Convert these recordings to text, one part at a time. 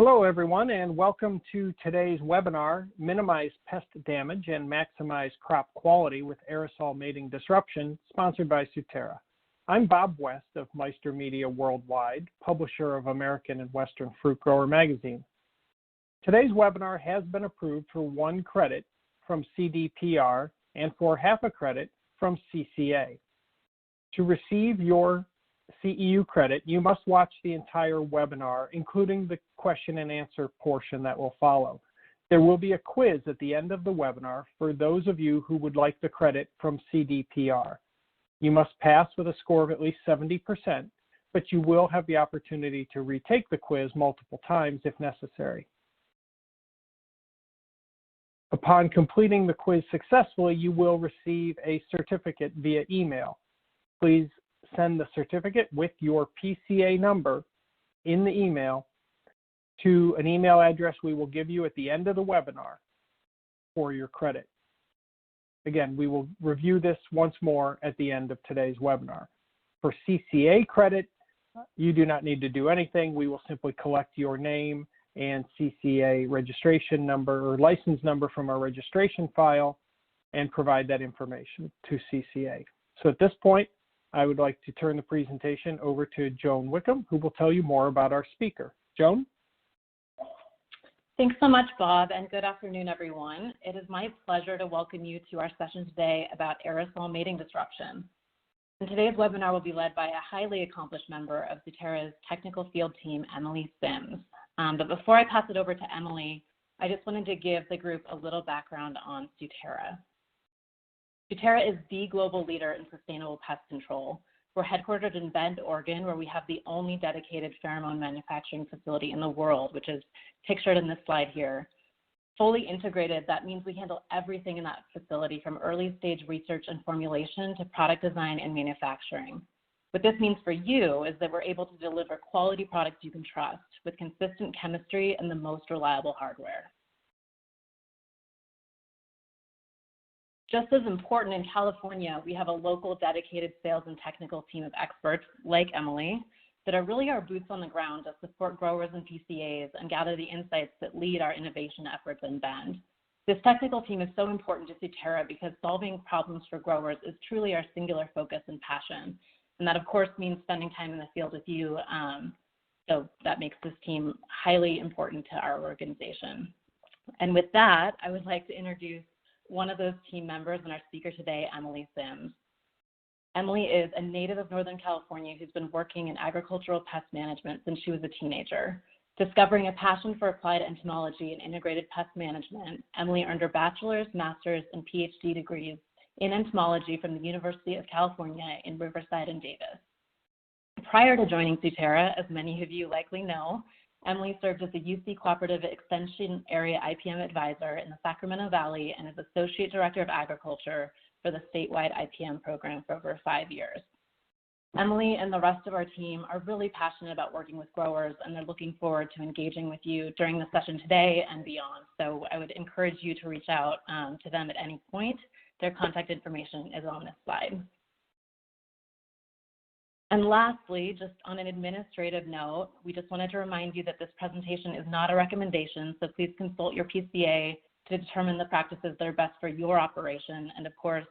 Hello, everyone, and welcome to today's webinar, Minimize Pest Damage and Maximize Crop Quality with Aerosol Mating Disruption, sponsored by Suterra. I'm Bob West of Meister Media Worldwide, publisher of American and Western Fruit Grower magazine. Today's webinar has been approved for 1 credit from CDPR and for half a credit from CCA. To receive your CEU credit, you must watch the entire webinar, including the question and answer portion that will follow. There will be a quiz at the end of the webinar for those of you who would like the credit from CDPR. You must pass with a score of at least 70%, but you will have the opportunity to retake the quiz multiple times if necessary. Upon completing the quiz successfully, you will receive a certificate via email. Please send the certificate with your PCA number in the email to an email address we will give you at the end of the webinar for your credit. Again, we will review this once more at the end of today's webinar. For CCA credit, you do not need to do anything. We will simply collect your name and CCA registration number or license number from our registration file and provide that information to CCA. So at this point, I would like to turn the presentation over to Joan Wickham, who will tell you more about our speaker. Joan? Thanks so much, Bob, and good afternoon, everyone. It is my pleasure to welcome you to our session today about aerosol mating disruption. And today's webinar will be led by a highly accomplished member of Suterra's technical field team, Emily Symmes. But before I pass it over to Emily, I just wanted to give the group a little background on Suterra. Suterra is the global leader in sustainable pest control. We're headquartered in Bend, Oregon, where we have the only dedicated pheromone manufacturing facility in the world, which is pictured in this slide here. Fully integrated, that means we handle everything in that facility from early stage research and formulation to product design and manufacturing. What this means for you is that we're able to deliver quality products you can trust with consistent chemistry and the most reliable hardware. Just as important, in California, we have a local dedicated sales and technical team of experts like Emily that are really our boots on the ground to support growers and PCAs and gather the insights that lead our innovation efforts in Bend. This technical team is so important to Suterra because solving problems for growers is truly our singular focus and passion. And that, of course, means spending time in the field with you. So that makes this team highly important to our organization. And with that, I would like to introduce one of those team members and our speaker today, Emily Symmes. Emily is a native of Northern California who's been working in agricultural pest management since she was a teenager. Discovering a passion for applied entomology and integrated pest management, Emily earned her bachelor's, master's, and Ph.D. degrees in entomology from the University of California in Riverside and Davis. Prior to joining Suterra, as many of you likely know, Emily served as the UC Cooperative Extension Area IPM Advisor in the Sacramento Valley and is Associate Director of Agriculture for the statewide IPM program for over 5 years. Emily and the rest of our team are really passionate about working with growers, and they're looking forward to engaging with you during the session today and beyond. So I would encourage you to reach out to them at any point. Their contact information is on this slide. And lastly, just on an administrative note, we just wanted to remind you that this presentation is not a recommendation, so please consult your PCA to determine the practices that are best for your operation, and of course,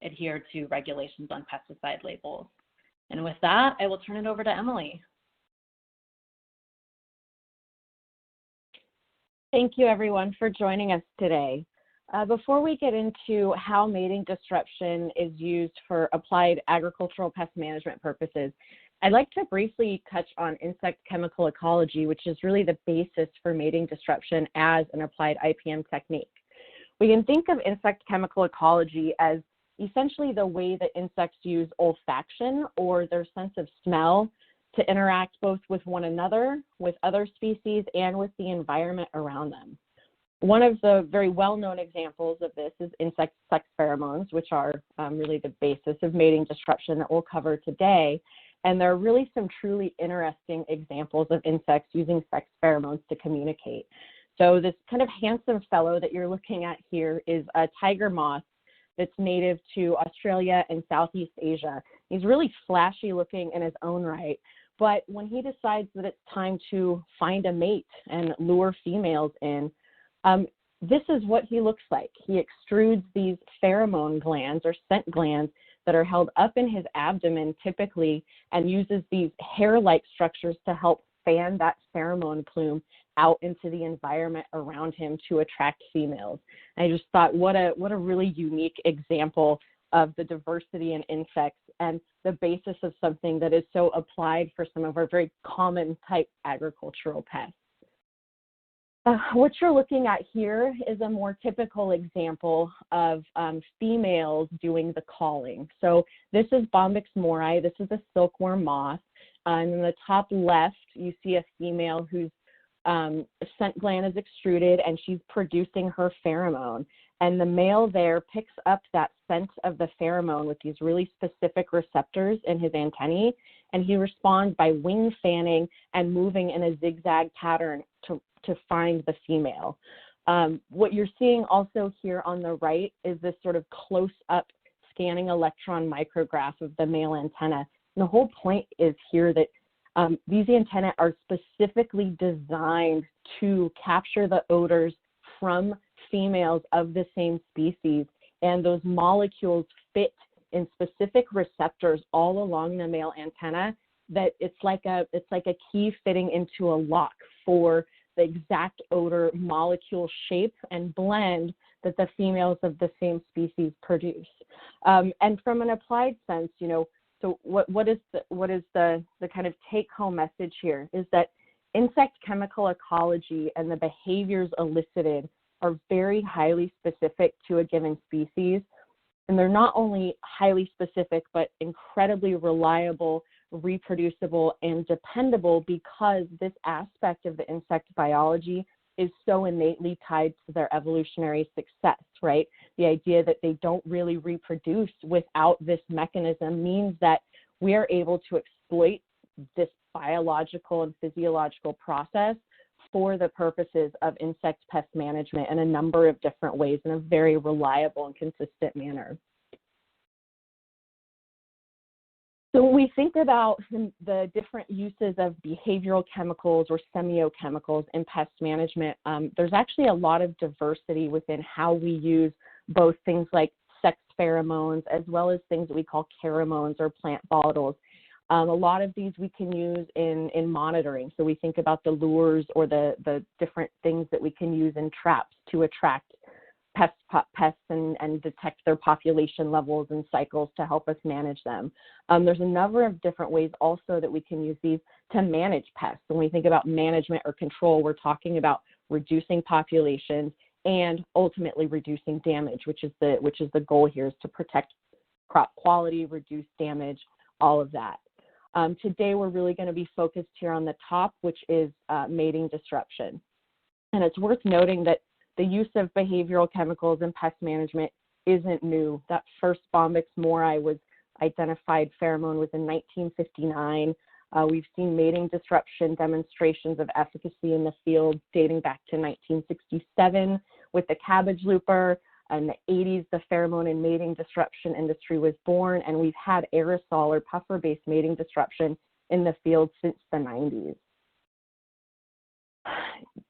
adhere to regulations on pesticide labels. And with that, I will turn it over to Emily. Thank you, everyone, for joining us today. Before we get into how mating disruption is used for applied agricultural pest management purposes, I'd like to briefly touch on insect chemical ecology, which is really the basis for mating disruption as an applied IPM technique. We can think of insect chemical ecology as essentially the way that insects use olfaction or their sense of smell to interact both with one another, with other species, and with the environment around them. One of the very well-known examples of this is insect sex pheromones, which are really the basis of mating disruption that we'll cover today. And there are really some truly interesting examples of insects using sex pheromones to communicate. So this kind of handsome fellow that you're looking at here is a tiger moth that's native to Australia and Southeast Asia. He's really flashy looking in his own right, But when he decides that it's time to find a mate and lure females in, this is what he looks like. He extrudes these pheromone glands or scent glands that are held up in his abdomen typically, and uses these hair-like structures to help fan that pheromone plume out into the environment around him to attract females. And I just thought, what a really unique example of the diversity in insects and the basis of something that is so applied for some of our very common type agricultural pests. What you're looking at here is a more typical example of females doing the calling. So this is Bombyx mori. This is a silkworm moth. And in the top left, you see a female whose scent gland is extruded, and she's producing her pheromone. And the male there picks up that scent of the pheromone with these really specific receptors in his antennae, and he responds by wing fanning and moving in a zigzag pattern to find the female. What you're seeing also here on the right is this sort of close-up scanning electron micrograph of the male antenna. And the whole point is here that these antennae are specifically designed to capture the odors from females of the same species, and those molecules fit in specific receptors all along the male antenna that it's like a key fitting into a lock for the exact odor, molecule shape, and blend that the females of the same species produce. And from an applied sense, so what is the kind of take-home message here is that insect chemical ecology and the behaviors elicited are very highly specific to a given species. And they're not only highly specific, but incredibly reliable, reproducible, and dependable, because this aspect of the insect biology is so innately tied to their evolutionary success, right? The idea that they don't really reproduce without this mechanism means that we are able to exploit this biological and physiological process for the purposes of insect pest management in a number of different ways in a very reliable and consistent manner. So when we think about the different uses of behavioral chemicals or semiochemicals in pest management, there's actually a lot of diversity within how we use both things like sex pheromones as well as things that we call cheromones or plant volatiles. A lot of these we can use in monitoring. So we think about the lures or the different things that we can use in traps to attract pests and detect their population levels and cycles to help us manage them. There's a number of different ways also that we can use these to manage pests. When we think about management or control, we're talking about reducing populations and ultimately reducing damage, which is the goal here, is to protect crop quality, reduce damage, all of that. Today, we're really going to be focused here on the top, which is mating disruption. And it's worth noting that the use of behavioral chemicals in pest management isn't new. That first Bombyx mori was identified pheromone was in 1959. We've seen mating disruption demonstrations of efficacy in the field dating back to 1967 with the cabbage looper. In the 80s, the pheromone and mating disruption industry was born, and we've had aerosol or puffer-based mating disruption in the field since the 90s.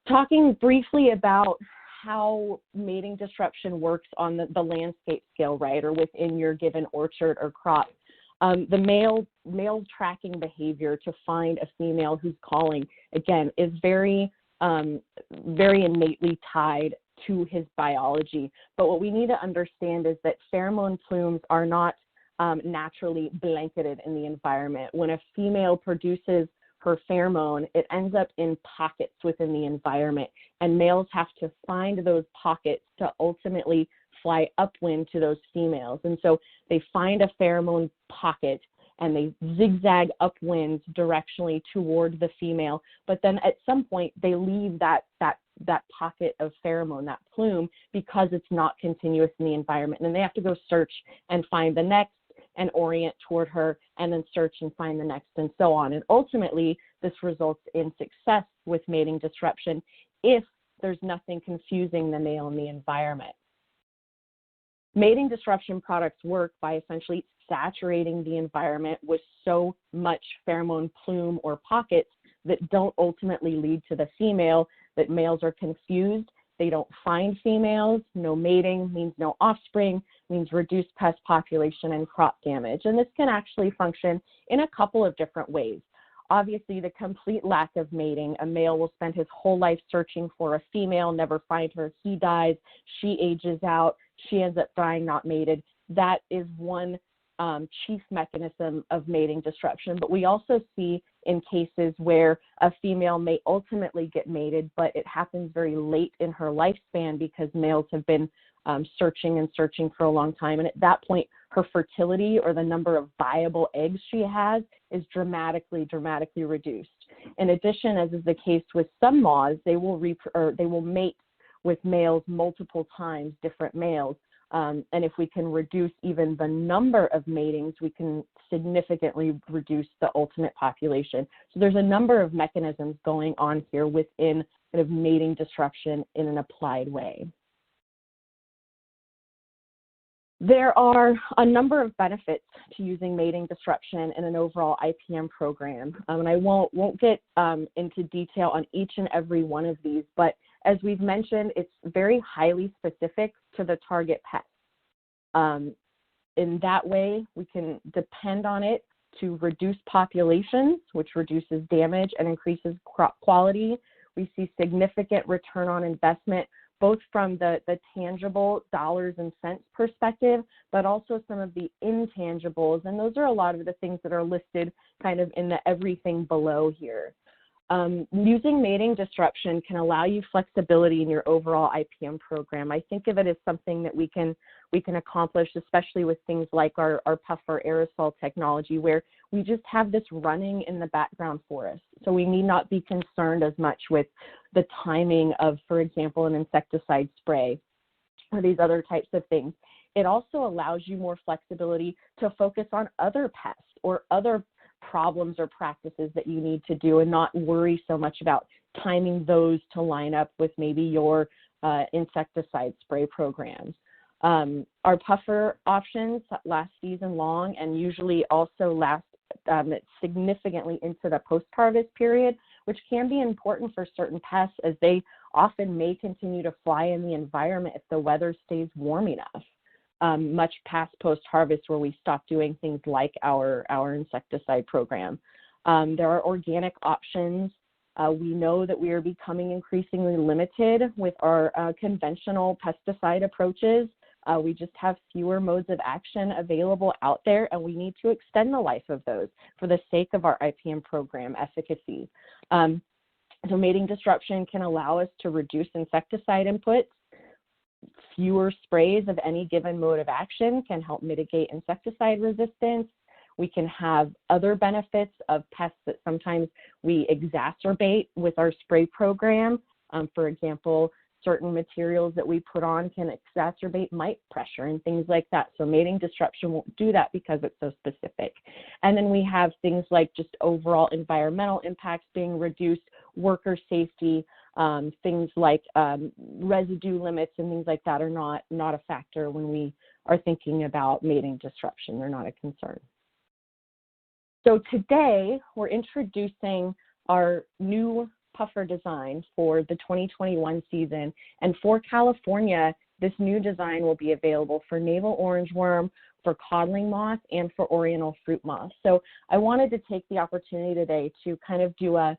Talking briefly about how mating disruption works on the landscape scale, right, or within your given orchard or crop. The male tracking behavior to find a female who's calling, again, is very innately tied to his biology. But what we need to understand is that pheromone plumes are not naturally blanketed in the environment. When a female produces her pheromone, it ends up in pockets within the environment, and males have to find those pockets to ultimately fly upwind to those females. And so they find a pheromone pocket and they zigzag upwind directionally toward the female, but then at some point they leave that pocket of pheromone, that plume, because it's not continuous in the environment. And they have to go search and find the next and orient toward her, and then search and find the next, and so on. And ultimately, this results in success with mating disruption if there's nothing confusing the male in the environment. Mating disruption products work by essentially saturating the environment with so much pheromone plume or pockets that don't ultimately lead to the female, that males are confused. They don't find females. No mating means no offspring, means reduced pest population and crop damage. And this can actually function in a couple of different ways. Obviously, the complete lack of mating, a male will spend his whole life searching for a female, never find her, he dies, she ages out, she ends up dying not mated. That is one chief mechanism of mating disruption. But we also see in cases where a female may ultimately get mated, but it happens very late in her lifespan because males have been searching and searching for a long time. And at that point, her fertility or the number of viable eggs she has is dramatically reduced. In addition, as is the case with some moths, they will mate with males multiple times, different males. And if we can reduce even the number of matings, we can significantly reduce the ultimate population. So there's a number of mechanisms going on here within kind of mating disruption in an applied way. There are a number of benefits to using mating disruption in an overall IPM program. And I won't get into detail on each and every one of these, but as we've mentioned, it's very highly specific to the target pest. In that way, we can depend on it to reduce populations, which reduces damage and increases crop quality. We see significant return on investment, both from the tangible dollars and cents perspective, but also some of the intangibles. And those are a lot of the things that are listed kind of in the everything below here. Using mating disruption can allow you flexibility in your overall IPM program. I think of it as something that we can accomplish, especially with things like our puffer aerosol technology, where we just have this running in the background for us. So we need not be concerned as much with the timing of, for example, an insecticide spray or these other types of things. It also allows you more flexibility to focus on other pests or other problems or practices that you need to do and not worry so much about timing those to line up with maybe your insecticide spray programs. Our puffer options last season long and usually also last significantly into the post-harvest period, which can be important for certain pests as they often may continue to fly in the environment if the weather stays warm enough. Much past post-harvest where we stop doing things like our insecticide program. There are organic options. We know that we are becoming increasingly limited with our conventional pesticide approaches. We just have fewer modes of action available out there, and we need to extend the life of those for the sake of our IPM program efficacy. So mating disruption can allow us to reduce insecticide inputs. Fewer sprays of any given mode of action can help mitigate insecticide resistance. We can have other benefits of pests that sometimes we exacerbate with our spray program. For example, certain materials that we put on can exacerbate mite pressure and things like that. So mating disruption won't do that because it's so specific. And then we have things like just overall environmental impacts being reduced, worker safety, things like residue limits and things like that are not a factor when we are thinking about mating disruption. They're not a concern. So today we're introducing our new puffer design for the 2021 season. And for California, this new design will be available for Navel Orangeworm, for Codling Moth, and for Oriental Fruit Moth. So I wanted to take the opportunity today to kind of do a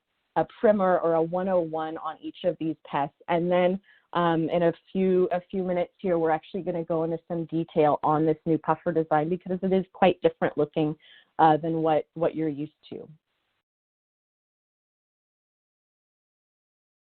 primer or a 101 on each of these pests. And then in a few minutes here, we're actually going to go into some detail on this new puffer design because it is quite different looking than what you're used to.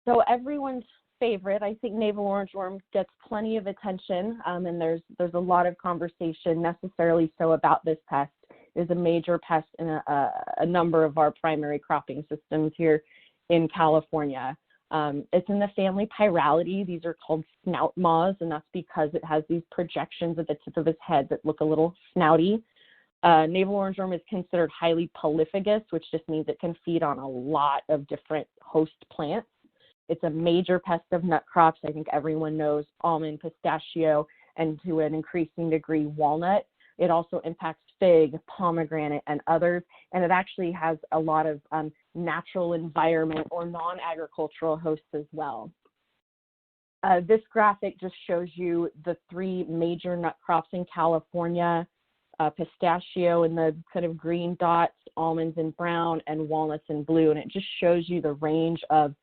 So everyone's favorite, I think Navel Orangeworm gets plenty of attention, and there's a lot of conversation necessarily so about this pest. It is a major pest in a number of our primary cropping systems here in California. It's in the family Pyralidae. These are called snout moths, and that's because it has these projections at the tip of its head that look a little snouty. Navel Orangeworm is considered highly polyphagous, which just means it can feed on a lot of different host plants. It's a major pest of nut crops. I think everyone knows almond, pistachio, and to an increasing degree, walnut. It also impacts fig, pomegranate, and others, and it actually has a lot of natural environment or non-agricultural hosts as well. This graphic just shows you the 3 major nut crops in California, pistachio in the kind of green dots, almonds in brown, and walnuts in blue, and it just shows you the range of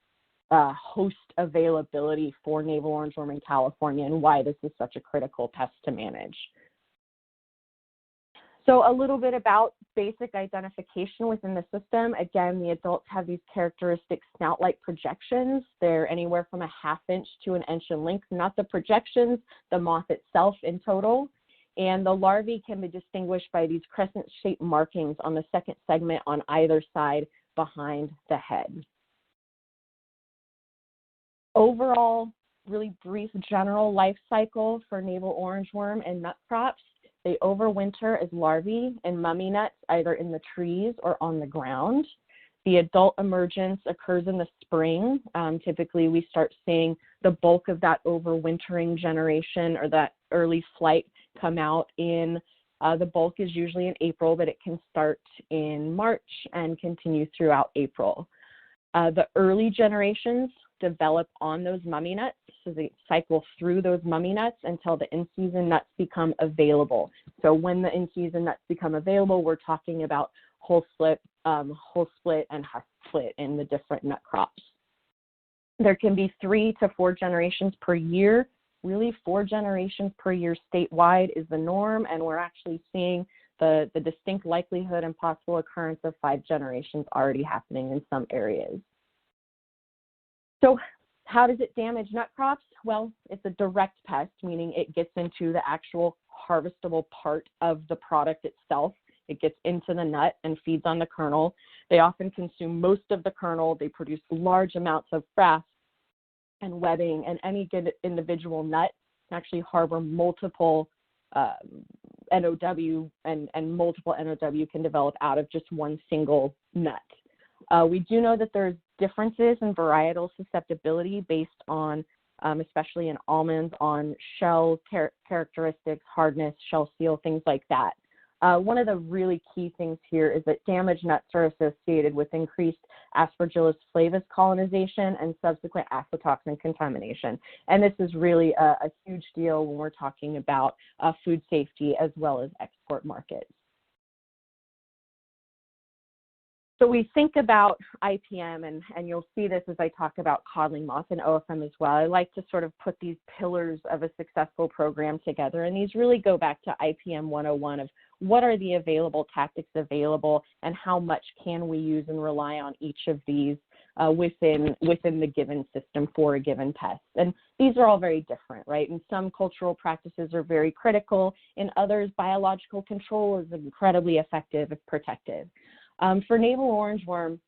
host availability for navel orangeworm in California and why this is such a critical pest to manage. So a little bit about basic identification within the system. Again, the adults have these characteristic snout-like projections. They're anywhere from a 1/2 inch to 1 inch in length, not the projections, the moth itself in total. And the larvae can be distinguished by these crescent-shaped markings on the second segment on either side behind the head. Overall, really brief general life cycle for navel orangeworm and nut crops. They overwinter as larvae in mummy nuts, either in the trees or on the ground. The adult emergence occurs in the spring. Typically, we start seeing the bulk of that overwintering generation or that early flight come out in, the bulk is usually in April, but it can start in March and continue throughout April. The early generations develop on those mummy nuts, so they cycle through those mummy nuts until the in-season nuts become available. So when the in-season nuts become available, we're talking about whole split, and husk split in the different nut crops. There can be 3 to 4 generations per year. Really, 4 generations per year statewide is the norm, and we're actually seeing the distinct likelihood and possible occurrence of 5 generations already happening in some areas. So how does it damage nut crops? Well, it's a direct pest, meaning it gets into the actual harvestable part of the product itself. It gets into the nut and feeds on the kernel. They often consume most of the kernel. They produce large amounts of frass and webbing, and any good individual nut can actually harbor multiple NOW, and multiple NOW can develop out of just one single nut. We do know that there's differences in varietal susceptibility based on, especially in almonds, on shell characteristics, hardness, shell seal, things like that. One of the really key things here is that damaged nuts are associated with increased Aspergillus flavus colonization and subsequent aflatoxin contamination. And this is really a huge deal when we're talking about food safety as well as export markets. So we think about IPM, and you'll see this as I talk about codling moth and OFM as well. I like to sort of put these pillars of a successful program together, and these really go back to IPM 101 of what are the available tactics available and how much can we use and rely on each of these within the given system for a given pest. And these are all very different, right? And some cultural practices are very critical. In others, biological control is incredibly effective if protective. For navel orangeworm,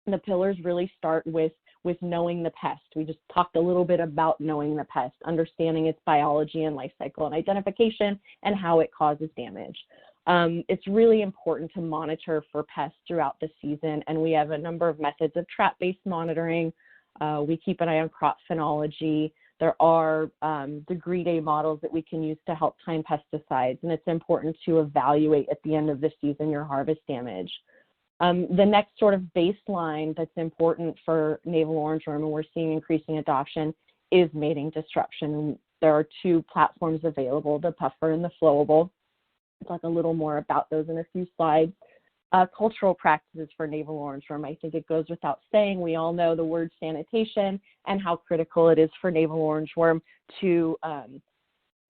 the pillars really start with knowing the pest. We just talked a little bit about knowing the pest, understanding its biology and life cycle and identification and how it causes damage. It's really important to monitor for pests throughout the season, and we have a number of methods of trap-based monitoring. We keep an eye on crop phenology. There are degree day models that we can use to help time pesticides, and it's important to evaluate at the end of the season your harvest damage. The next sort of baseline that's important for navel orangeworm, and we're seeing increasing adoption, is mating disruption. There are 2 platforms available, the puffer and the flowable. I'll talk a little more about those in a few slides. Cultural practices for navel orangeworm, I think it goes without saying. We all know the word sanitation and how critical it is for navel orangeworm to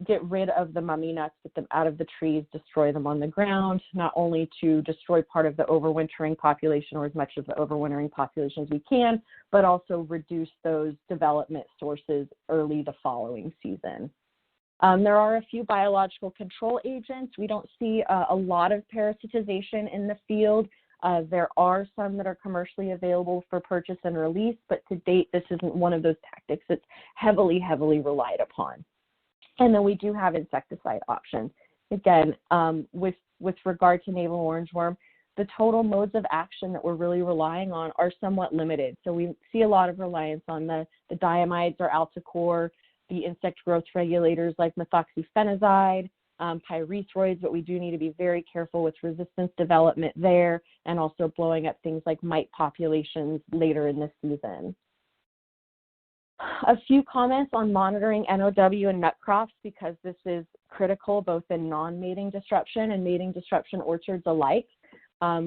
get rid of the mummy nuts, get them out of the trees, destroy them on the ground, not only to destroy part of the overwintering population or as much of the overwintering population as we can, but also reduce those development sources early the following season. There are a few biological control agents. We don't see a lot of parasitization in the field. There are some that are commercially available for purchase and release, but to date, this isn't one of those tactics that's heavily, heavily relied upon. And then we do have insecticide options. Again, with regard to navel orangeworm, the total modes of action that we're really relying on are somewhat limited. So we see a lot of reliance on the diamides or Altacor, the insect growth regulators like methoxyfenazide, pyrethroids, but we do need to be very careful with resistance development there and also blowing up things like mite populations later in the season. A few comments on monitoring NOW and nut crops, because this is critical both in non-mating disruption and mating disruption orchards alike.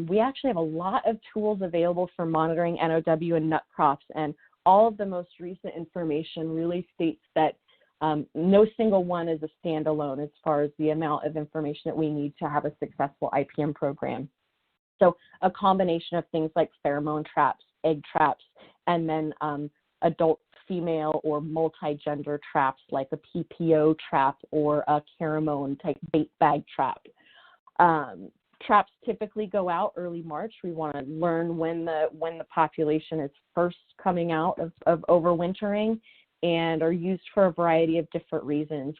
We actually have a lot of tools available for monitoring NOW and nut crops, and all of the most recent information really states that no single one is a standalone as far as the amount of information that we need to have a successful IPM program. So a combination of things like pheromone traps, egg traps, and then adult female or multi-gender traps like a PPO trap or a pheromone type bait bag trap. Traps typically go out early March. We want to learn when the population is first coming out of overwintering, and are used for a variety of different reasons.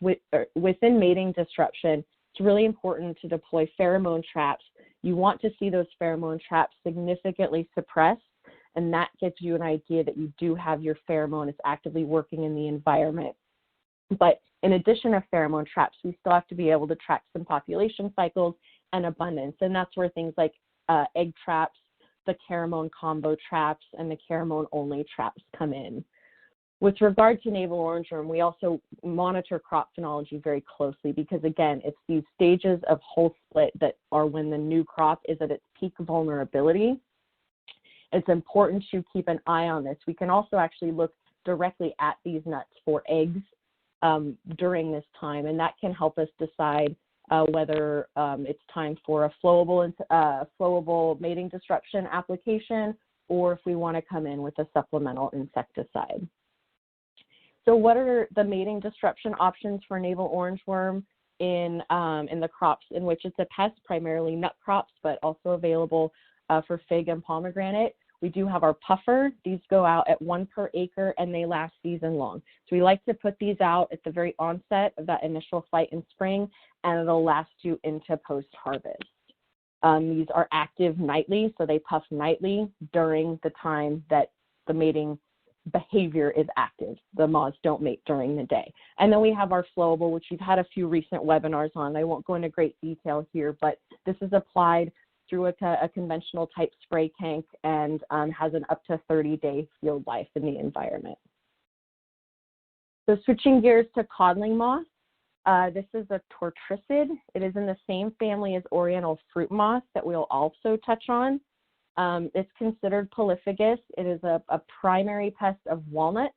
Within mating disruption, it's really important to deploy pheromone traps. You want to see those pheromone traps significantly suppressed, and that gives you an idea that you do have your pheromone is actively working in the environment. But in addition to pheromone traps, we still have to be able to track some population cycles and abundance, and that's where things like egg traps, the pheromone combo traps, and the pheromone only traps come in. With regard to navel orangeworm, we also monitor crop phenology very closely because, again, it's these stages of whole split that are when the new crop is at its peak vulnerability. It's important to keep an eye on this. We can also actually look directly at these nuts for eggs during this time, and that can help us decide whether it's time for a flowable mating disruption application, or if we want to come in with a supplemental insecticide. So what are the mating disruption options for navel orangeworm in the crops in which it's a pest, primarily nut crops, but also available for fig and pomegranate? We do have our puffer. These go out at 1 per acre and they last season long. So we like to put these out at the very onset of that initial flight in spring, and it'll last you into post-harvest. These are active nightly, so they puff nightly during the time that the mating behavior is active. The moths don't mate during the day. And then we have our flowable, which we've had a few recent webinars on. I won't go into great detail here, but this is applied through a conventional type spray tank and has an up to 30-day field life in the environment. So switching gears to codling moth, this is a tortricid. It is in the same family as Oriental Fruit Moth that we'll also touch on. It's considered polyphagous. It is a primary pest of walnuts,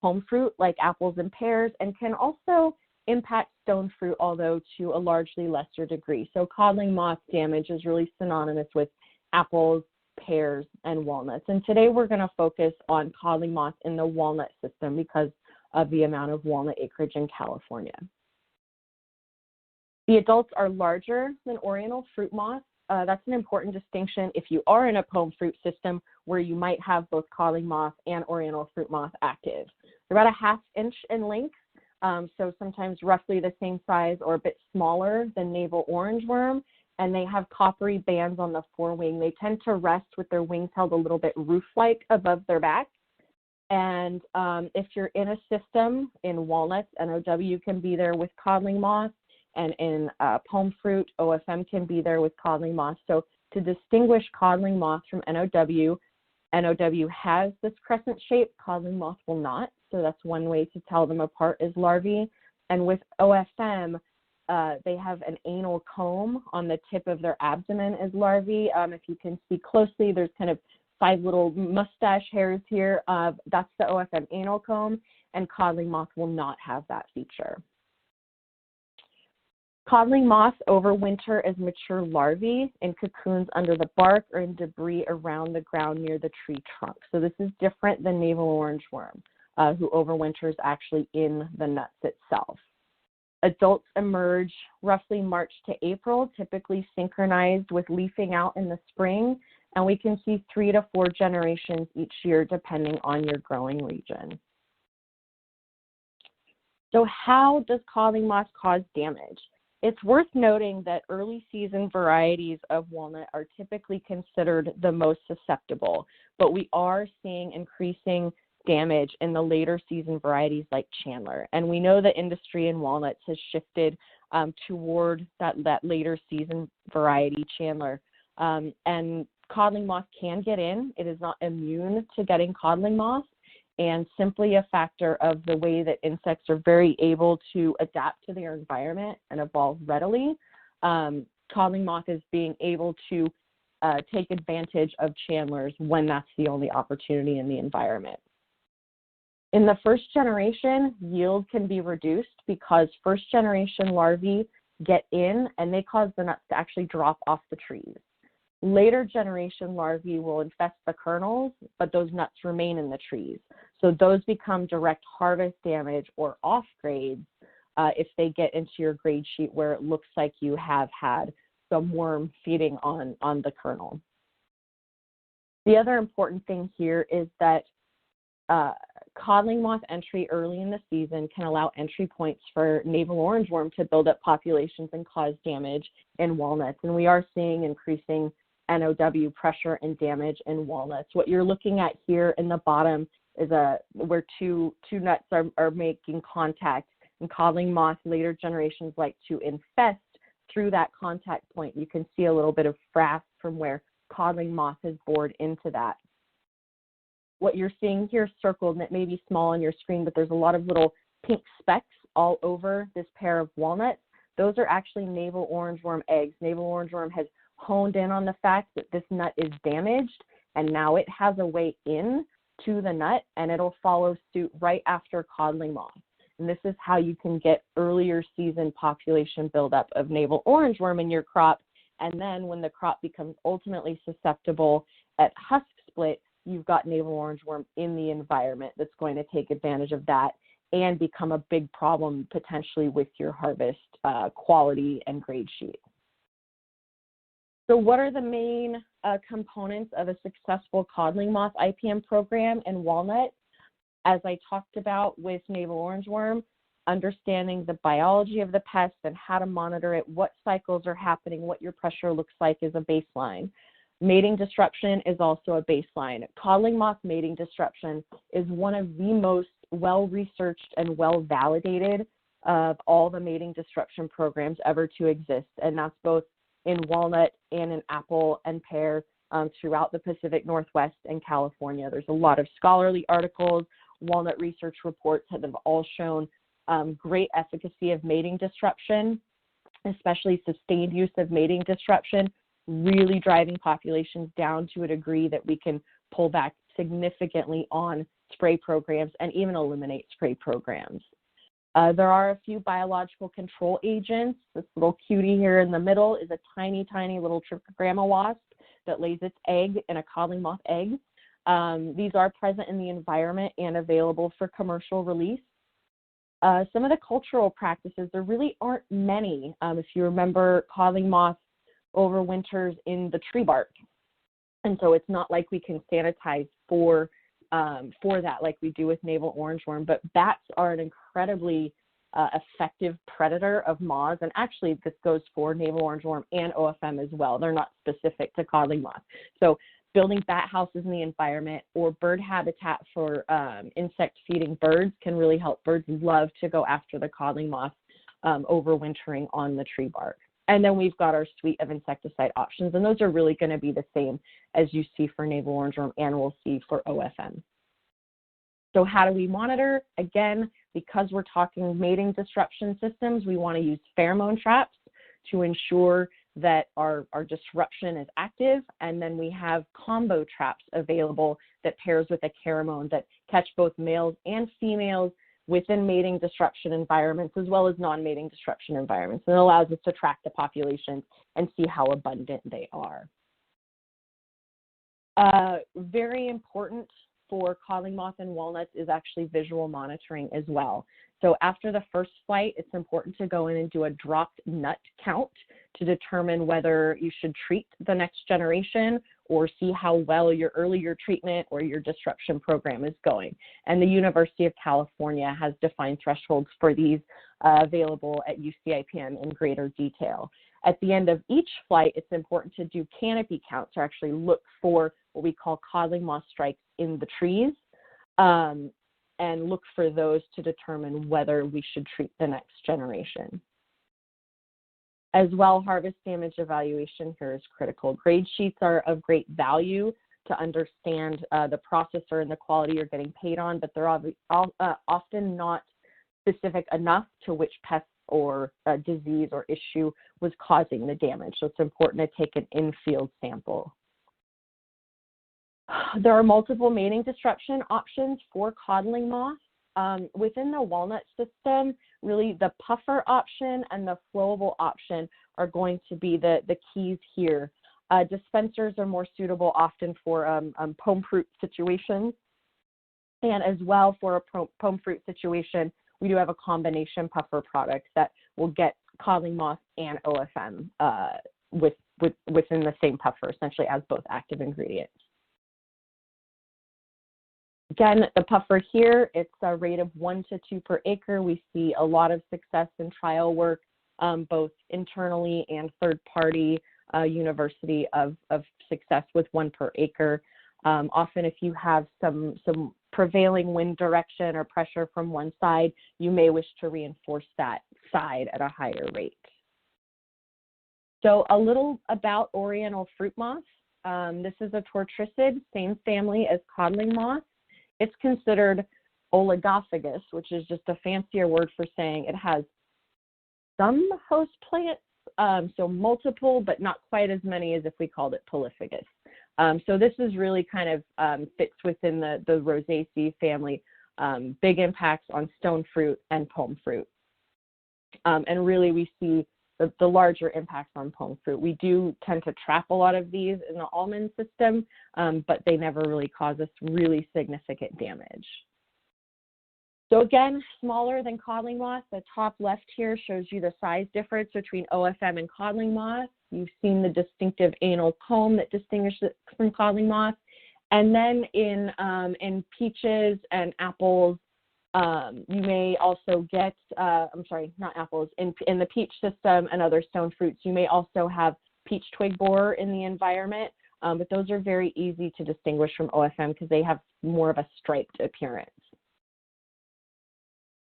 home fruit like apples and pears, and can also impact stone fruit, although to a largely lesser degree. So codling moth damage is really synonymous with apples, pears, and walnuts. And today we're going to focus on codling moth in the walnut system because of the amount of walnut acreage in California. The adults are larger than Oriental Fruit Moth. That's an important distinction if you are in a pome fruit system where you might have both codling moth and Oriental Fruit Moth active. They're about a 1/2 inch in length, so sometimes roughly the same size or a bit smaller than navel orangeworm, and they have coppery bands on the forewing. They tend to rest with their wings held a little bit roof-like above their back. And if you're in a system in walnuts, NOW can be there with codling moth, and in pome fruit, OFM can be there with codling moth. So to distinguish codling moth from NOW has this crescent shape, codling moth will not. So that's one way to tell them apart as larvae. And with OFM, they have an anal comb on the tip of their abdomen as larvae. If you can see closely, there's kind of 5 little mustache hairs here. That's the OFM anal comb, and codling moth will not have that feature. Codling moths overwinter as mature larvae in cocoons under the bark or in debris around the ground near the tree trunk. So this is different than navel orangeworm, who overwinters actually in the nuts itself. Adults emerge roughly March to April, typically synchronized with leafing out in the spring, and we can see 3 to 4 generations each year depending on your growing region. So how does codling moth cause damage? It's worth noting that early season varieties of walnut are typically considered the most susceptible, but we are seeing increasing damage in the later season varieties like Chandler. And we know the industry in walnuts has shifted toward that later season variety, Chandler. And codling moth can get in. It is not immune to getting codling moth, and simply a factor of the way that insects are very able to adapt to their environment and evolve readily. Codling moth is being able to take advantage of Chandlers when that's the only opportunity in the environment. In the first generation, yield can be reduced because first generation larvae get in and they cause the nuts to actually drop off the trees. Later generation larvae will infest the kernels, but those nuts remain in the trees. So those become direct harvest damage or off grades if they get into your grade sheet where it looks like you have had some worm feeding on the kernel. The other important thing here is that codling moth entry early in the season can allow entry points for navel orangeworm to build up populations and cause damage in walnuts. And we are seeing increasing NOW pressure and damage in walnuts. What you're looking at here in the bottom is where two nuts are making contact, and codling moth later generations like to infest through that contact point. You can see a little bit of frass from where codling moth has bored into that. What you're seeing here circled, and it may be small on your screen, but there's a lot of little pink specks all over this pair of walnuts. Those are actually navel orangeworm eggs. Navel orangeworm has honed in on the fact that this nut is damaged, and now it has a way in to the nut, and it'll follow suit right after codling moth. And this is how you can get earlier season population buildup of navel orangeworm in your crop. And then when the crop becomes ultimately susceptible at husk split, you've got navel orangeworm in the environment that's going to take advantage of that and become a big problem potentially with your harvest quality and grade sheet. So what are the main components of a successful codling moth IPM program in walnut? As I talked about with navel orangeworm, understanding the biology of the pest and how to monitor it, what cycles are happening, what your pressure looks like is a baseline. Mating disruption is also a baseline. Codling moth mating disruption is one of the most well-researched and well-validated of all the mating disruption programs ever to exist, and that's both in walnut and in apple and pear throughout the Pacific Northwest and California. There's a lot of scholarly articles, walnut research reports that have all shown great efficacy of mating disruption, especially sustained use of mating disruption, really driving populations down to a degree that we can pull back significantly on spray programs and even eliminate spray programs. There are a few biological control agents. This little cutie here in the middle is a tiny, tiny little trichogramma wasp that lays its egg in a codling moth egg. These are present in the environment and available for commercial release. Some of the cultural practices, there really aren't many. If you remember, codling moth overwinters in the tree bark. And so it's not like we can sanitize for that like we do with navel orangeworm, but bats are an incredibly effective predator of moths, and actually this goes for navel orangeworm and OFM as well. They're not specific to codling moth. So building bat houses in the environment or bird habitat for insect feeding birds can really help. Birds love to go after the codling moth overwintering on the tree bark. And then we've got our suite of insecticide options, and those are really going to be the same as you see for navel orangeworm and we'll see for OFM. So how do we monitor? Again, because we're talking mating disruption systems, we want to use pheromone traps to ensure that our disruption is active, and then we have combo traps available that pairs with a pheromone that catch both males and females within mating disruption environments as well as non-mating disruption environments, and it allows us to track the populations and see how abundant they are. Very important for codling moth and walnuts is actually visual monitoring as well. So after the first flight, it's important to go in and do a dropped nut count to determine whether you should treat the next generation or see how well your earlier treatment or your disruption program is going. And the University of California has defined thresholds for these available at UCIPM in greater detail. At the end of each flight, it's important to do canopy counts or actually look for what we call codling moth strikes in the trees. and look for those to determine whether we should treat the next generation. As well, harvest damage evaluation here is critical. Grade sheets are of great value to understand the processor and the quality you're getting paid on, but they're often not specific enough to which pest or disease or issue was causing the damage. So it's important to take an in-field sample. There are multiple mating disruption options for codling moth. Within the walnut system, really the puffer option and the flowable option are going to be the keys here. Dispensers are more suitable often for pome fruit situations. And as well for a pome fruit situation, we do have a combination puffer product that will get codling moth and OFM within the same puffer, essentially as both active ingredients. Again, the puffer here, it's a rate of 1 to 2 per acre. We see a lot of success in trial work, both internally and third-party university of success with 1 per acre. Often if you have some prevailing wind direction or pressure from one side, you may wish to reinforce that side at a higher rate. So a little about Oriental Fruit Moth. This is a tortricid, same family as codling moth. It's considered oligophagous, which is just a fancier word for saying it has some host plants, so multiple, but not quite as many as if we called it polyphagous. So this is really kind of fits within the Rosaceae family, big impacts on stone fruit and pome fruit. And really we see the larger impacts on pome fruit. We do tend to trap a lot of these in the almond system, but they never really cause us really significant damage. So again, smaller than codling moth. The top left here shows you the size difference between OFM and codling moth. You've seen the distinctive anal comb that distinguishes it from codling moth. And then in peaches and apples, you may also get, I'm sorry, not apples, in the peach system and other stone fruits, you may also have peach twig borer in the environment, but those are very easy to distinguish from OFM because they have more of a striped appearance.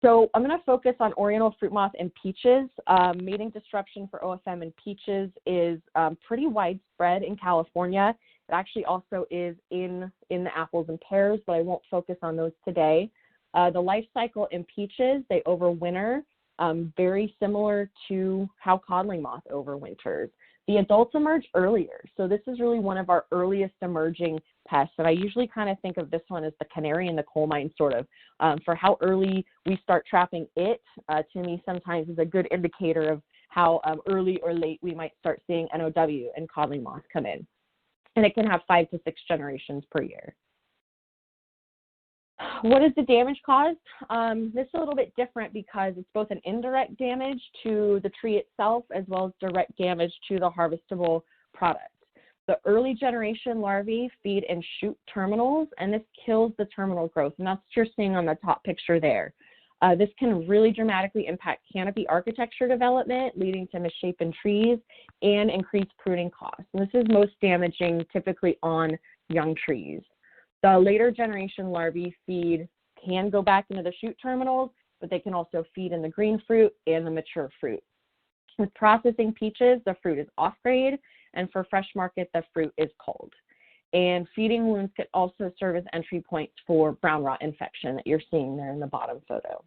So I'm going to focus on Oriental Fruit Moth and peaches. Mating disruption for OFM and peaches is pretty widespread in California. It actually also is in the apples and pears, but I won't focus on those today. The life cycle in peaches, they overwinter, very similar to how codling moth overwinters. The adults emerge earlier, so this is really one of our earliest emerging pests, and I usually kind of think of this one as the canary in the coal mine, sort of, for how early we start trapping it. To me, sometimes is a good indicator of how early or late we might start seeing NOW and codling moth come in, and it can have 5 to 6 generations per year. What is the damage caused? This is a little bit different because it's both an indirect damage to the tree itself as well as direct damage to the harvestable product. The early generation larvae feed in shoot terminals, and this kills the terminal growth, and that's what you're seeing on the top picture there. This can really dramatically impact canopy architecture development, leading to misshapen trees and increased pruning costs. And this is most damaging typically on young trees. The later generation larvae can go back into the shoot terminals, but they can also feed in the green fruit and the mature fruit. With processing peaches, the fruit is off grade, and for fresh market, the fruit is cold. And feeding wounds can also serve as entry points for brown rot infection that you're seeing there in the bottom photo.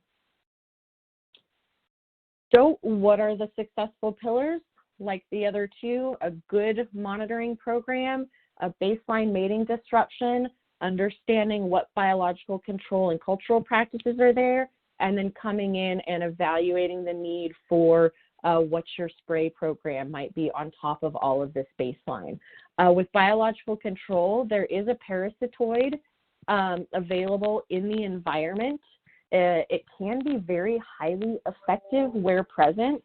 So what are the successful pillars? Like the other two, a good monitoring program, a baseline mating disruption, understanding what biological control and cultural practices are there, and then coming in and evaluating the need for what your spray program might be on top of all of this baseline. With biological control, there is a parasitoid available in the environment. It can be very highly effective where present.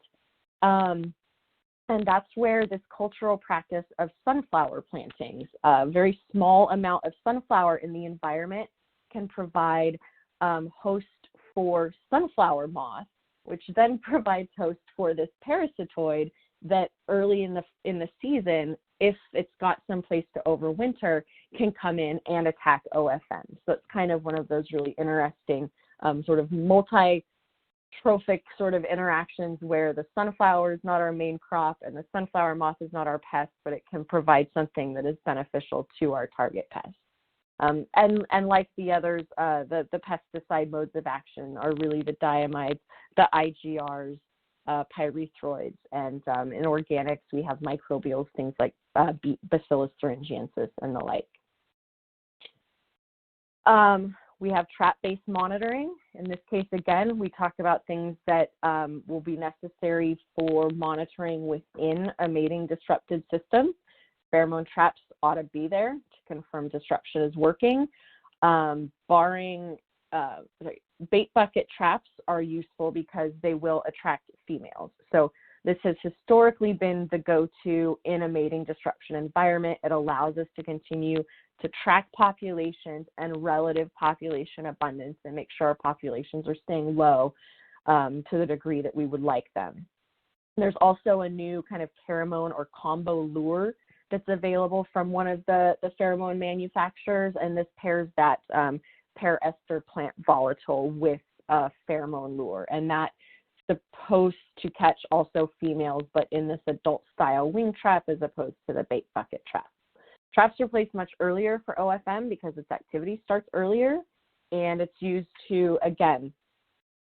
And that's where this cultural practice of sunflower plantings, a very small amount of sunflower in the environment can provide host for sunflower moth, which then provides host for this parasitoid that early in the season if it's got some place to overwinter, can come in and attack OFM. So it's kind of one of those really interesting sort of multi-trophic sort of interactions where the sunflower is not our main crop and the sunflower moth is not our pest, but it can provide something that is beneficial to our target pest. And like the others, the pesticide modes of action are really the diamides, the IGRs, pyrethroids, and in organics we have microbials, things like Bacillus thuringiensis and the like. We have trap-based monitoring. In this case, again, we talked about things that will be necessary for monitoring within a mating disrupted system. Pheromone traps ought to be there to confirm disruption is working. Bait bucket traps are useful because they will attract females. So this has historically been the go-to in a mating disruption environment. It allows us to continue to track populations and relative population abundance and make sure our populations are staying low to the degree that we would like them. There's also a new kind of pheromone or combo lure that's available from one of the pheromone manufacturers, and this pairs that pair ester plant volatile with a pheromone lure, and that's supposed to catch also females, but in this adult style wing trap as opposed to the bait bucket trap. Traps are placed much earlier for OFM because its activity starts earlier, and it's used to, again,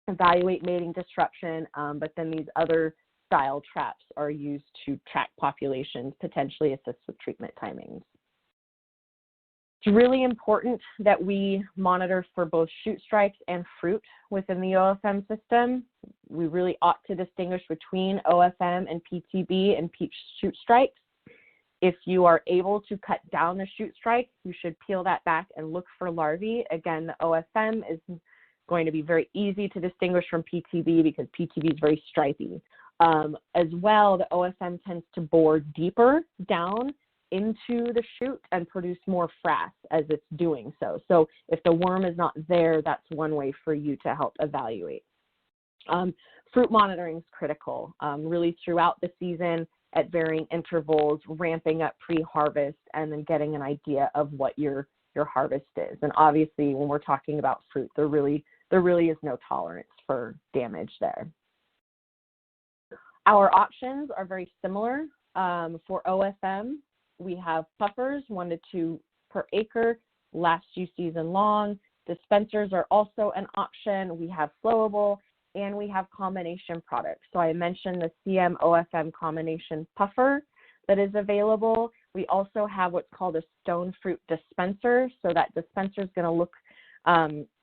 evaluate mating disruption, but then these other style traps are used to track populations, potentially assist with treatment timings. It's really important that we monitor for both shoot strikes and fruit within the OFM system. We really ought to distinguish between OFM and PTB and peach shoot strikes. If you are able to cut down the shoot strike, you should peel that back and look for larvae. Again, the OFM is going to be very easy to distinguish from PTB because PTB is very stripy. As well, the OFM tends to bore deeper down into the shoot and produce more frass as it's doing so. So if the worm is not there, that's one way for you to help evaluate. Fruit monitoring is critical, really throughout the season at varying intervals, ramping up pre-harvest, and then getting an idea of what your harvest is. And obviously, when we're talking about fruit, there really is no tolerance for damage there. Our options are very similar. For OFM, we have puffers, 1 to 2 per acre, last you season long. Dispensers are also an option. We have flowable, and we have combination products. So I mentioned the CM OFM combination puffer that is available. We also have what's called a stone fruit dispenser. So that dispenser is going to look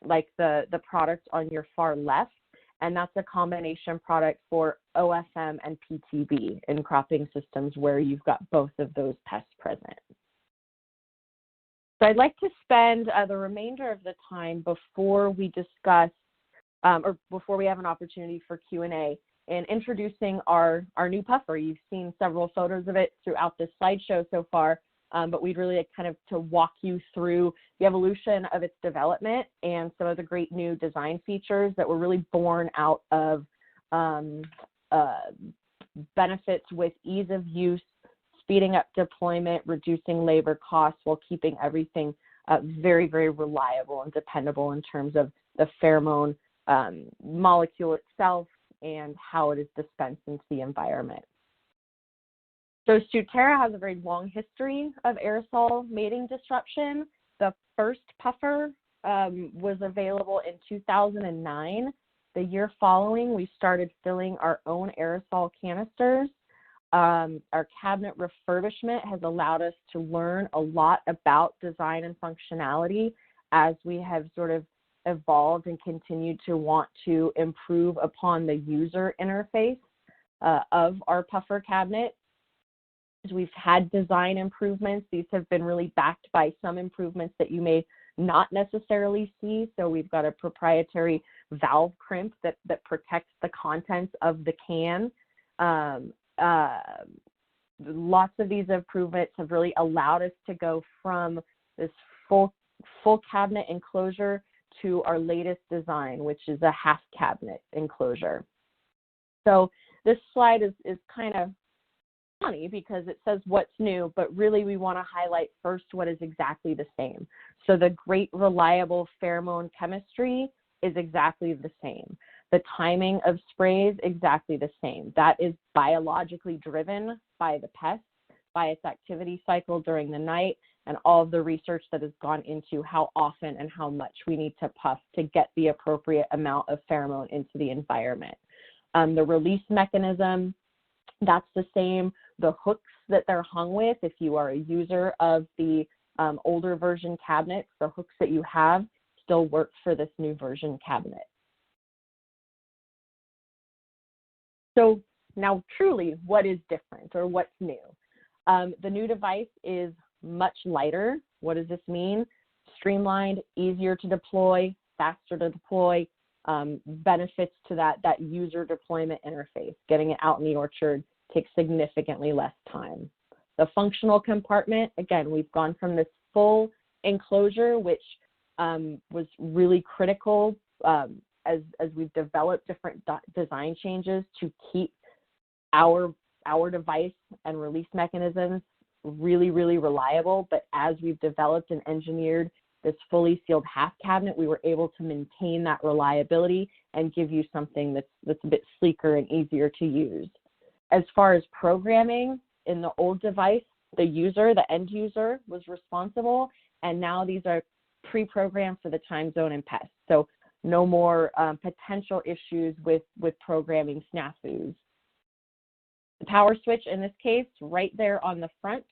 like the product on your far left. And that's a combination product for OFM and PTB in cropping systems where you've got both of those pests present. So I'd like to spend the remainder of the time before we discuss, or before we have an opportunity for Q&A, in introducing our new puffer. You've seen several photos of it throughout this slideshow so far, but we'd really like kind of to walk you through the evolution of its development and some of the great new design features that were really born out of benefits with ease of use, speeding up deployment, reducing labor costs while keeping everything very, very reliable and dependable in terms of the pheromone molecule itself and how it is dispensed into the environment. So Suterra has a very long history of aerosol mating disruption. The first puffer was available in 2009. The year following, we started filling our own aerosol canisters. Our cabinet refurbishment has allowed us to learn a lot about design and functionality as we have sort of evolved and continued to want to improve upon the user interface of our puffer cabinet. We've had design improvements. These have been really backed by some improvements that you may not necessarily see. So we've got a proprietary valve crimp that protects the contents of the can. Lots of these improvements have really allowed us to go from this full cabinet enclosure to our latest design, which is a half cabinet enclosure. So this slide is kind of funny because it says what's new, but really we want to highlight first what is exactly the same. So the great reliable pheromone chemistry is exactly the same. The timing of sprays, exactly the same. That is biologically driven by the pest, by its activity cycle during the night, and all of the research that has gone into how often and how much we need to puff to get the appropriate amount of pheromone into the environment. The release mechanism, that's the same. The hooks that they're hung with, if you are a user of the older version cabinets, the hooks that you have still work for this new version cabinet. So now truly, what is different or what's new? The new device is much lighter. What does this mean? Streamlined, easier to deploy, faster to deploy, benefits to that user deployment interface. Getting it out in the orchard takes significantly less time. The functional compartment, again, we've gone from this full enclosure, which was really critical as we've developed different design changes to keep our device and release mechanisms really, really reliable. But as we've developed and engineered this fully sealed half cabinet, we were able to maintain that reliability and give you something that's a bit sleeker and easier to use. As far as programming, in the old device, the end user was responsible, and now these are pre-programmed for the time zone and pests. So no more potential issues with programming snafus. The power switch in this case, right there on the front,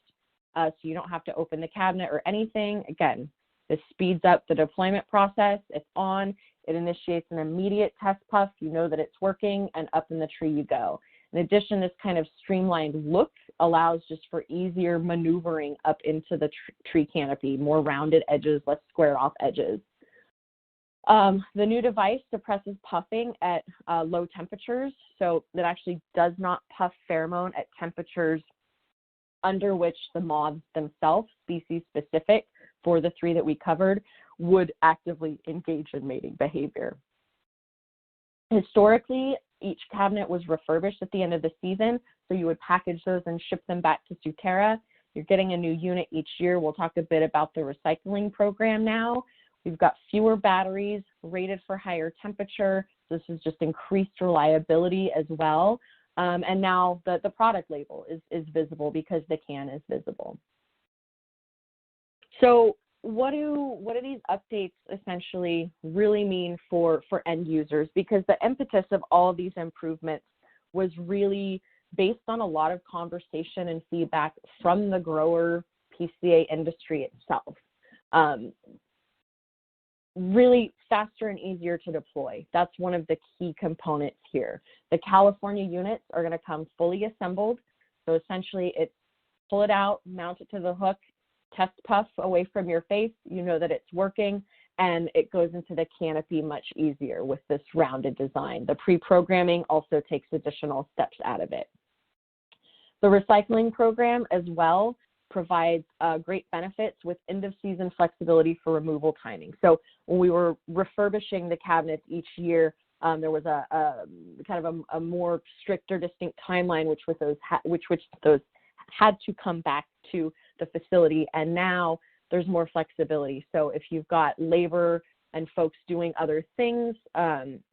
so you don't have to open the cabinet or anything. Again, this speeds up the deployment process. It's on, it initiates an immediate test puff. You know that it's working, and up in the tree you go. In addition, this kind of streamlined look allows just for easier maneuvering up into the tree canopy, more rounded edges, less squared off edges. The new device suppresses puffing at low temperatures, so it actually does not puff pheromone at temperatures under which the moths themselves, species specific for the three that we covered, would actively engage in mating behavior. Historically, each cabinet was refurbished at the end of the season, so you would package those and ship them back to Suterra. You're getting a new unit each year. We'll talk a bit about the recycling program now. We've got fewer batteries rated for higher temperature. This is just increased reliability as well. And now the product label is visible because the can is visible. So what do these updates essentially really mean for end users? Because the impetus of all of these improvements was really based on a lot of conversation and feedback from the grower PCA industry itself. Really faster and easier to deploy. That's one of the key components here. The California units are going to come fully assembled. So essentially it's pull it out, mount it to the hook, test puff away from your face, you know that it's working, and it goes into the canopy much easier with this rounded design. The pre-programming also takes additional steps out of it. The recycling program as well provides great benefits with end-of-season flexibility for removal timing. So when we were refurbishing the cabinets each year, there was a kind of a more stricter, distinct timeline which those had to come back to the facility, and now there's more flexibility. So if you've got labor and folks doing other things,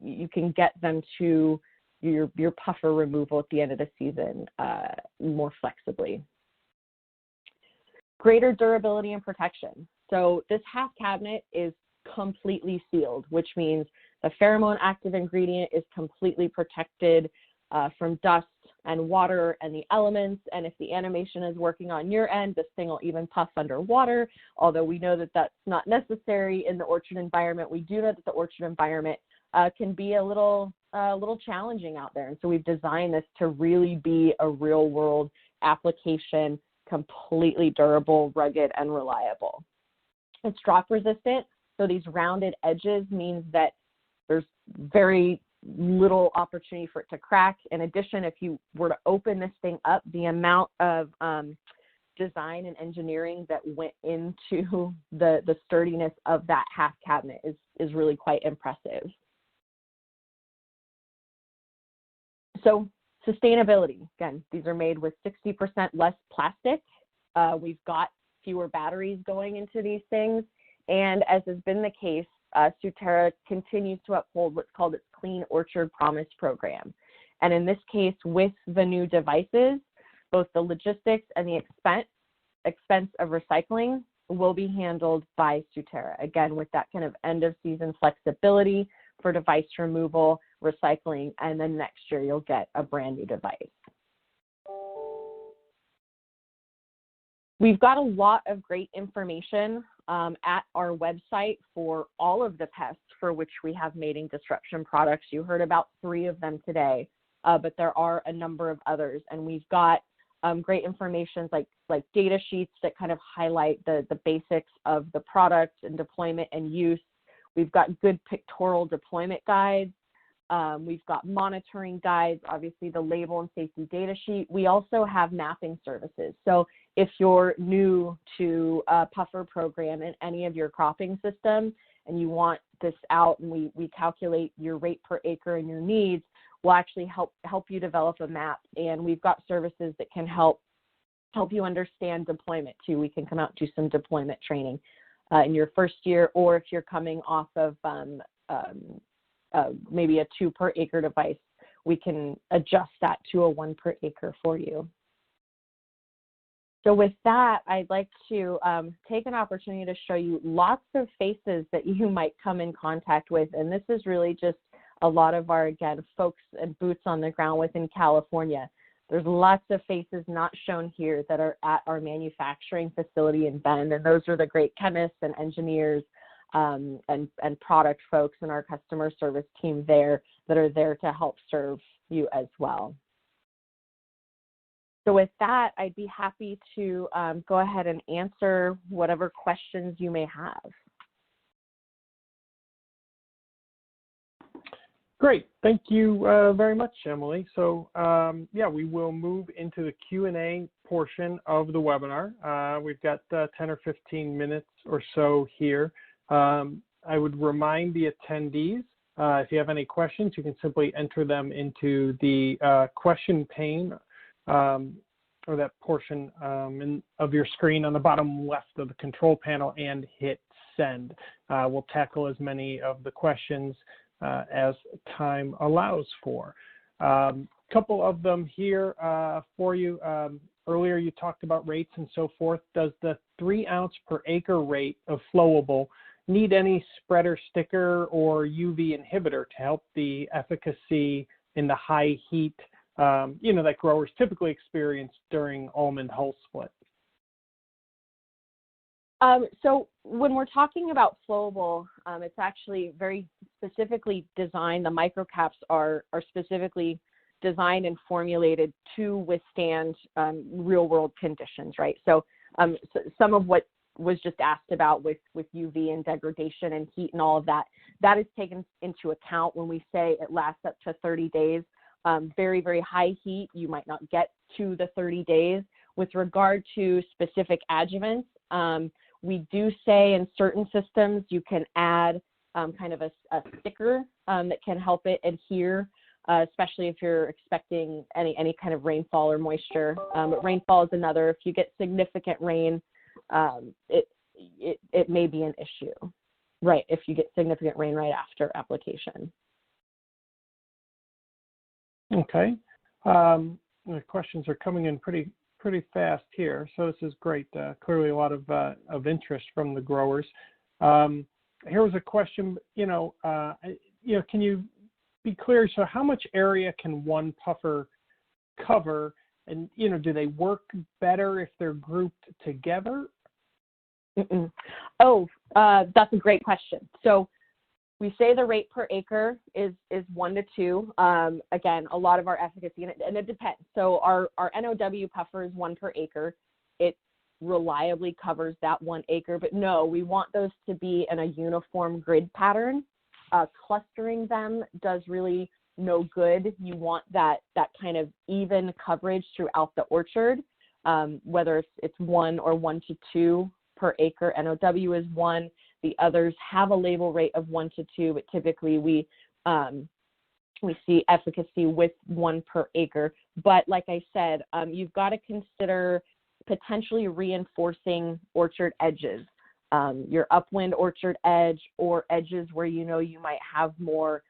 you can get them to your puffer removal at the end of the season more flexibly. Greater durability and protection. So this half cabinet is completely sealed, which means the pheromone active ingredient is completely protected from dust and water and the elements. And if the animation is working on your end, this thing will even puff underwater, although we know that that's not necessary in the orchard environment. We do know that the orchard environment can be a little challenging out there. And so we've designed this to really be a real world application, completely durable, rugged, and reliable. It's drop resistant, so these rounded edges means that there's very little opportunity for it to crack. In addition, if you were to open this thing up, the amount of design and engineering that went into the sturdiness of that half cabinet is really quite impressive. So Sustainability, again, these are made with 60% less plastic. We've got fewer batteries going into these things. And as has been the case, Suterra continues to uphold what's called its Clean Orchard Promise program. And in this case, with the new devices, both the logistics and the expense of recycling will be handled by Suterra. Again, with that kind of end of season flexibility for device removal, recycling, and then next year you'll get a brand new device. We've got a lot of great information at our website for all of the pests for which we have mating disruption products. You heard about 3 of them today, but there are a number of others, and we've got great information like data sheets that kind of highlight the basics of the product and deployment and use. We've got good pictorial deployment guides. We've got monitoring guides, obviously the label and safety data sheet. We also have mapping services. So if you're new to a puffer program in any of your cropping systems and you want this out and we calculate your rate per acre and your needs, we'll actually help you develop a map. And we've got services that can help you understand deployment too. We can come out and do some deployment training in your first year, or if you're coming off of maybe a 2 per acre device, we can adjust that to a 1 per acre for you. So with that, I'd like to take an opportunity to show you lots of faces that you might come in contact with. And this is really just a lot of our, again, folks and boots on the ground within California. There's lots of faces not shown here that are at our manufacturing facility in Bend. And those are the great chemists and engineers and product folks and our customer service team there that are there to help serve you as well. So with that, I'd be happy to go ahead and answer whatever questions you may have. Great. Thank you very much, Emily. So yeah, we will move into the Q&A portion of the webinar. We've got 10 or 15 minutes or so here. I would remind the attendees, if you have any questions, you can simply enter them into the question pane or that portion of your screen on the bottom left of the control panel and hit send. We'll tackle as many of the questions as time allows for. A couple of them here for you. Earlier you talked about rates and so forth. Does the 3 ounce per acre rate of flowable need any spreader sticker or UV inhibitor to help the efficacy in the high heat that growers typically experience during almond hull split? So when we're talking about flowable, it's actually very specifically designed. The microcaps are specifically designed and formulated to withstand real world conditions, right? So some of what was just asked about with UV and degradation and heat and all of that, that is taken into account when we say it lasts up to 30 days. Very, very high heat, you might not get to the 30 days. With regard to specific adjuvants, we do say in certain systems you can add kind of a sticker that can help it adhere, especially if you're expecting any kind of rainfall or moisture. But rainfall is another. If you get significant rain, it may be an issue, right, if you get significant rain right after application. Okay. The questions are coming in pretty fast here, so this is great. Clearly, a lot of interest from the growers. Here was a question. Can you be clear? So, how much area can one puffer cover? And do they work better if they're grouped together? Oh, that's a great question. So, we say the rate per acre is 1 to 2. Again, a lot of our efficacy, and it depends. So our NOW puffer is 1 per acre. It reliably covers that 1 acre, but no, we want those to be in a uniform grid pattern. Clustering them does really no good. You want that kind of even coverage throughout the orchard, whether it's 1 or 1 to 2 per acre. NOW is 1. The others have a label rate of 1 to 2, but typically we we see efficacy with 1 per acre. But like I said, you've got to consider potentially reinforcing orchard edges, your upwind orchard edge, or edges where you know you might have more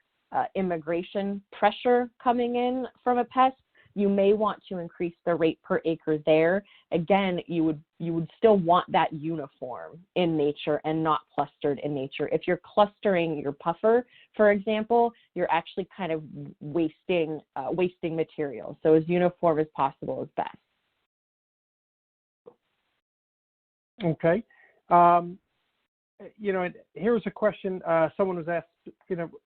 immigration pressure coming in from a pest. You may want to increase the rate per acre there. Again, you would still want that uniform in nature and not clustered in nature. If you're clustering your puffer, for example, you're actually kind of wasting material. So as uniform as possible is best. Okay. Here's a question someone was asked,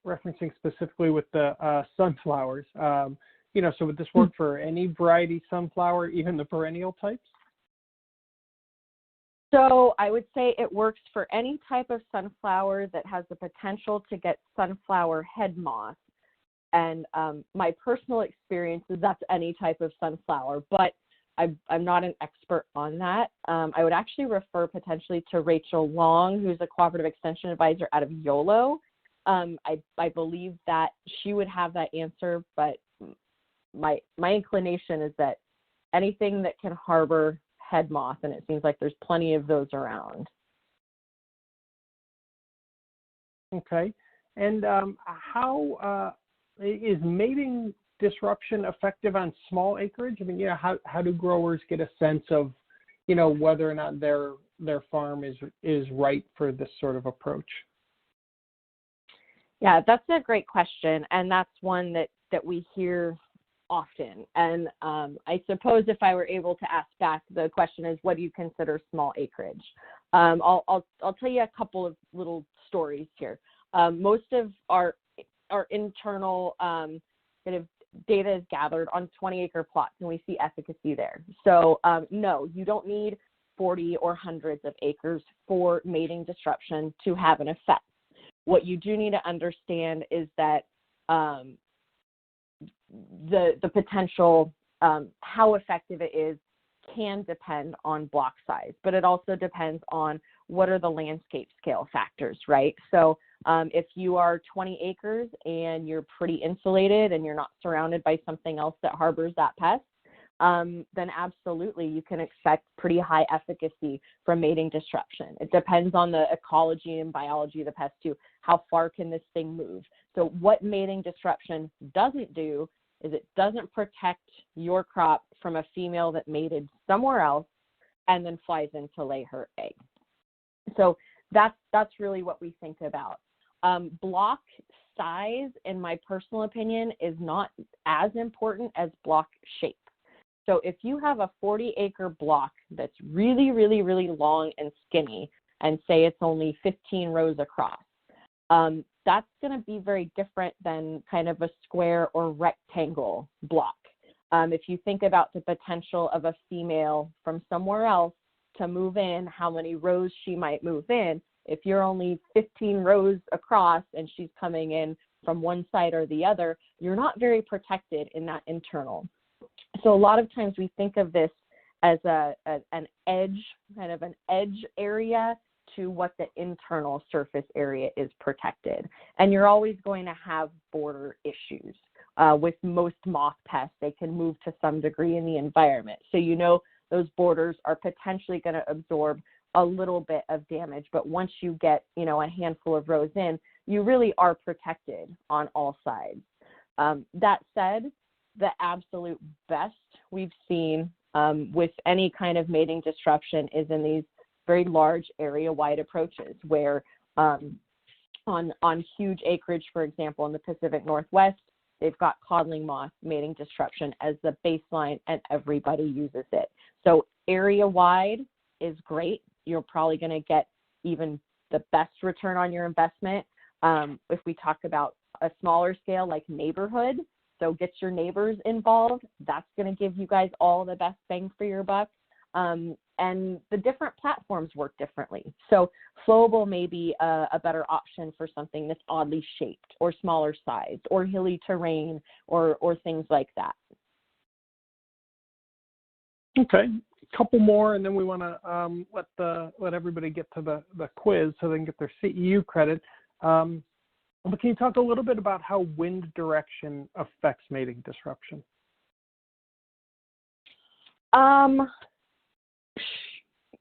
referencing specifically with the sunflowers. So would this work for any variety sunflower, even the perennial types? So I would say it works for any type of sunflower that has the potential to get sunflower head moth. And my personal experience is that's any type of sunflower, but I'm not an expert on that. I would actually refer potentially to Rachel Long, who's a cooperative extension advisor out of YOLO. I believe that she would have that answer, but my inclination is that anything that can harbor head moth, and it seems like there's plenty of those around. Okay. And how is mating disruption effective on small acreage? I mean, how do growers get a sense of, whether or not their farm is right for this sort of approach? Yeah, that's a great question, and that's one that we hear often. And I suppose if I were able to ask back, the question is, what do you consider small acreage? I'll tell you a couple of little stories here. Most of our internal kind of data is gathered on 20-acre plots, and we see efficacy there. So no, you don't need 40 or hundreds of acres for mating disruption to have an effect. What you do need to understand is that the potential, how effective it is, can depend on block size, but it also depends on what are the landscape scale factors, right? So if you are 20 acres and you're pretty insulated and you're not surrounded by something else that harbors that pest, then absolutely you can expect pretty high efficacy from mating disruption. It depends on the ecology and biology of the pest too. How far can this thing move? So what mating disruption doesn't do is it doesn't protect your crop from a female that mated somewhere else and then flies in to lay her egg. So that's really what we think about. Block size, in my personal opinion, is not as important as block shape. So if you have a 40-acre block that's really, really, really long and skinny, and say it's only 15 rows across, that's going to be very different than kind of a square or rectangle block. If you think about the potential of a female from somewhere else to move in, how many rows she might move in, if you're only 15 rows across and she's coming in from one side or the other, you're not very protected in that internal. So a lot of times we think of this as an edge, kind of an edge area to what the internal surface area is protected. And you're always going to have border issues. With most moth pests, they can move to some degree in the environment. So those borders are potentially going to absorb a little bit of damage, but once you get, a handful of rows in, you really are protected on all sides. That said, the absolute best we've seen with any kind of mating disruption is in these very large area-wide approaches where on huge acreage, for example, in the Pacific Northwest, they've got codling moth mating disruption as the baseline and everybody uses it. So area-wide is great. You're probably going to get even the best return on your investment. If we talk about a smaller scale like neighborhood, so get your neighbors involved, that's going to give you guys all the best bang for your buck. And the different platforms work differently. So flowable may be a better option for something that's oddly shaped or smaller sized or hilly terrain or things like that. Okay, a couple more, and then we want to let everybody get to the quiz so they can get their CEU credit. But can you talk a little bit about how wind direction affects mating disruption?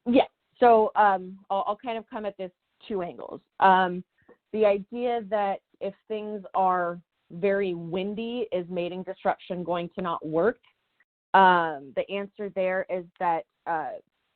Yeah, so I'll kind of come at this two angles. The idea that if things are very windy, is mating disruption going to not work? The answer there is that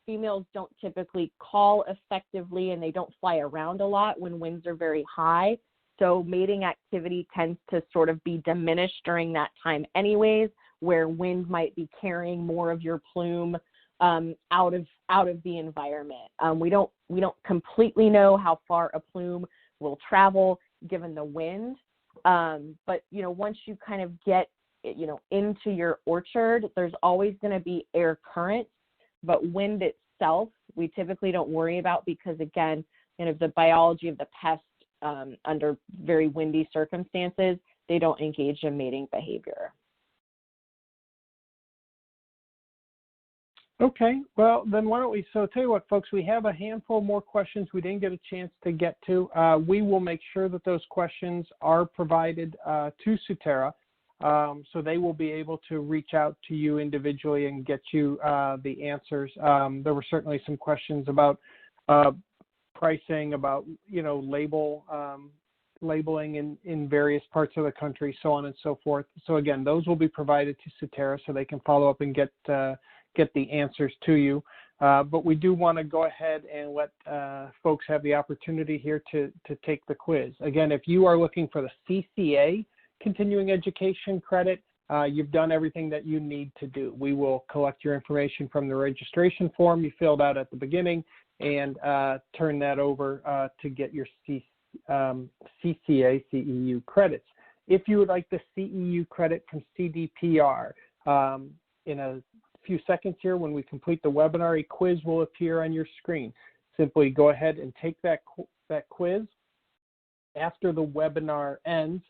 females don't typically call effectively and they don't fly around a lot when winds are very high. So mating activity tends to sort of be diminished during that time anyways, where wind might be carrying more of your plume out of the environment. We don't completely know how far a plume will travel given the wind, but once you kind of get into your orchard, there's always going to be air currents, but wind itself we typically don't worry about because, again, the biology of the pest under very windy circumstances, they don't engage in mating behavior. Okay, well, then why don't we, so tell you what, folks, we have a handful more questions we didn't get a chance to get to. We will make sure that those questions are provided to Suterra, so they will be able to reach out to you individually and get you the answers. There were certainly some questions about pricing, about, labeling in various parts of the country, so on and so forth. So again, those will be provided to Suterra so they can follow up and get the answers to you. But we do want to go ahead and let folks have the opportunity here to take the quiz. Again, if you are looking for the CCA continuing education credit, you've done everything that you need to do. We will collect your information from the registration form you filled out at the beginning and turn that over to get your CCA CEU credits. If you would like the CEU credit from CDPR, in a few seconds here, when we complete the webinar, a quiz will appear on your screen. Simply go ahead and take that quiz. After the webinar ends,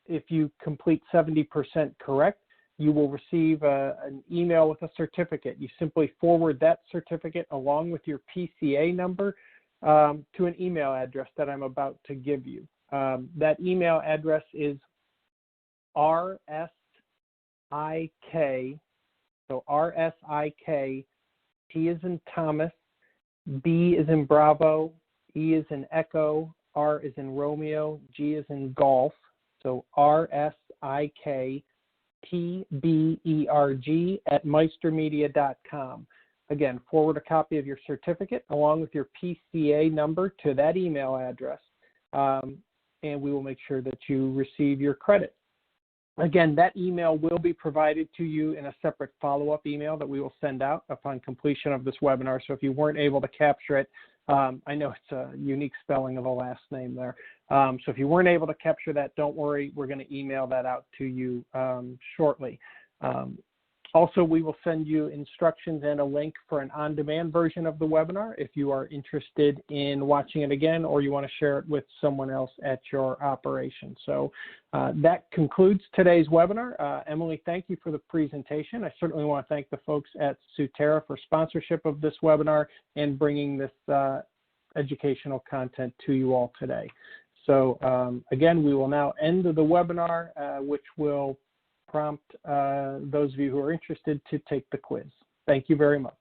if you complete 70% correct, you will receive an email with a certificate. You simply forward that certificate along with your PCA number to an email address that I'm about to give you. That email address is RSIK, so RSIK, T is in Thomas, B is in Bravo, E is in Echo, R is in Romeo, G is in Golf. So RSIK TBERG at meistermedia.com. Again, forward a copy of your certificate along with your PCA number to that email address, and we will make sure that you receive your credit. Again, that email will be provided to you in a separate follow-up email that we will send out upon completion of this webinar. So if you weren't able to capture it, I know it's a unique spelling of a last name there. So if you weren't able to capture that, don't worry, we're going to email that out to you shortly. Also, we will send you instructions and a link for an on-demand version of the webinar if you are interested in watching it again or you want to share it with someone else at your operation. So that concludes today's webinar. Emily, thank you for the presentation. I certainly want to thank the folks at Suterra for sponsorship of this webinar and bringing this educational content to you all today. So again, we will now end the webinar, which will prompt those of you who are interested to take the quiz. Thank you very much.